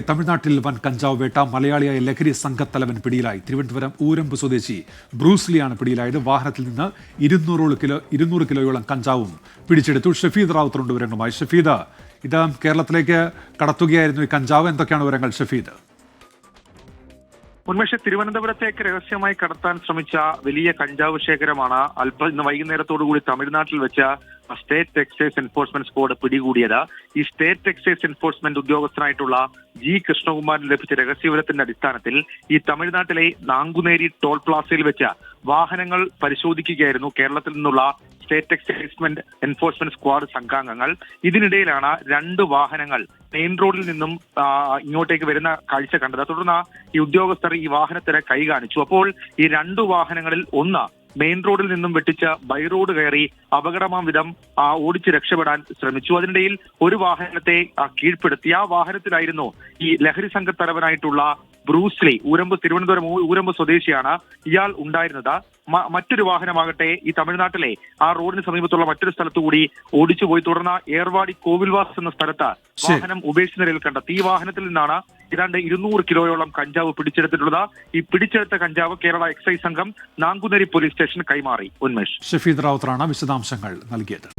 തമിഴ്നാട്ടിൽ വൻ കഞ്ചാവ് വേട്ട. മലയാളിയായ ലഹരി സംഘത്തലവൻ പിടിയിലായി. തിരുവനന്തപുരം ഊരമ്പ് സ്വദേശി ബ്രൂസ്ലിയാണ് പിടിയിലായത്. വാഹനത്തിൽ നിന്ന് 200 കിലോയോളം കഞ്ചാവും പിടിച്ചെടുത്തു. ഷഫീദ് റാവുത്തറുണ്ട് വിവരങ്ങളുമായി. ഷഫീദ്, ഇത് കേരളത്തിലേക്ക് കടത്തുകയായിരുന്നു ഈ കഞ്ചാവ്. എന്തൊക്കെയാണ് വിവരങ്ങൾ ഷഫീദ്? ഉന്മേഷ്, തിരുവനന്തപുരത്തേക്ക് രഹസ്യമായി കടത്താൻ ശ്രമിച്ച വലിയ കഞ്ചാവ് ശേഖരമാണ് ഇന്ന് വൈകുന്നേരത്തോടുകൂടി തമിഴ്നാട്ടിൽ വെച്ച സ്റ്റേറ്റ് എക്സൈസ് എൻഫോഴ്സ്മെന്റ് സ്ക്വാഡ് പിടികൂടിയത്. ഈ സ്റ്റേറ്റ് എക്സൈസ് എൻഫോഴ്സ്മെന്റ് ഉദ്യോഗസ്ഥനായിട്ടുള്ള ജി കൃഷ്ണകുമാറിന് ലഭിച്ച രഹസ്യവിവരത്തിന്റെ അടിസ്ഥാനത്തിൽ ഈ തമിഴ്നാട്ടിലെ നാങ്കുനേരി ടോൾ പ്ലാസയിൽ വെച്ച് വാഹനങ്ങൾ പരിശോധിക്കുകയായിരുന്നു കേരളത്തിൽ നിന്നുള്ള സ്റ്റേറ്റ് എക്സൈസ് എൻഫോഴ്സ്മെന്റ് സ്ക്വാഡ് സംഘാംഗങ്ങൾ. ഇതിനിടയിലാണ് 2 വാഹനങ്ങൾ മെയിൻ റോഡിൽ നിന്നും ഇങ്ങോട്ടേക്ക് വരുന്ന കാഴ്ച കണ്ടത്. തുടർന്ന് ഈ ഉദ്യോഗസ്ഥർ ഈ വാഹനത്തിന് കൈ കാണിച്ചു. അപ്പോൾ ഈ 2 വാഹനങ്ങളിൽ ഒന്ന് മെയിൻ റോഡിൽ നിന്നും വെട്ടിച്ച് ബൈ റോഡ് കയറി അപകടമാം വിധം ഓടിച്ച് രക്ഷപ്പെടാൻ ശ്രമിച്ചു. അതിനിടയിൽ ഒരു വാഹനത്തെ കീഴ്പ്പെടുത്തി. ആ വാഹനത്തിലായിരുന്നു ഈ ലഹരി സംഘത്തലവനായിട്ടുള്ള ബ്രൂസ്ലി, തിരുവനന്തപുരം ഊരമ്പ് സ്വദേശിയാണ് ഇയാൾ ഉണ്ടായിരുന്നത്. മറ്റൊരു വാഹനമാകട്ടെ ഈ തമിഴ്നാട്ടിലെ ആ റോഡിന് സമീപത്തുള്ള മറ്റൊരു സ്ഥലത്തു കൂടി ഓടിച്ചുപോയി. തുടർന്ന് ഏർവാടി കോവിൽവാസ് എന്ന സ്ഥലത്ത് വാഹനം ഉപേക്ഷിച്ച നിലയിൽ കണ്ടെത്തി. ഈ വാഹനത്തിൽ നിന്നാണ് ഏതാണ്ട് 200 കിലോയോളം കഞ്ചാവ് പിടിച്ചെടുത്തിട്ടുള്ളത്. ഈ പിടിച്ചെടുത്ത കഞ്ചാവ് കേരള എക്സൈസ് സംഘം നാങ്കുനേരി പോലീസ് സ്റ്റേഷൻ കൈമാറി. ഉന്മേഷ്. ഷഫീദ് റാവുത്തറാണ് വിശദാംശങ്ങൾ നൽകിയത്.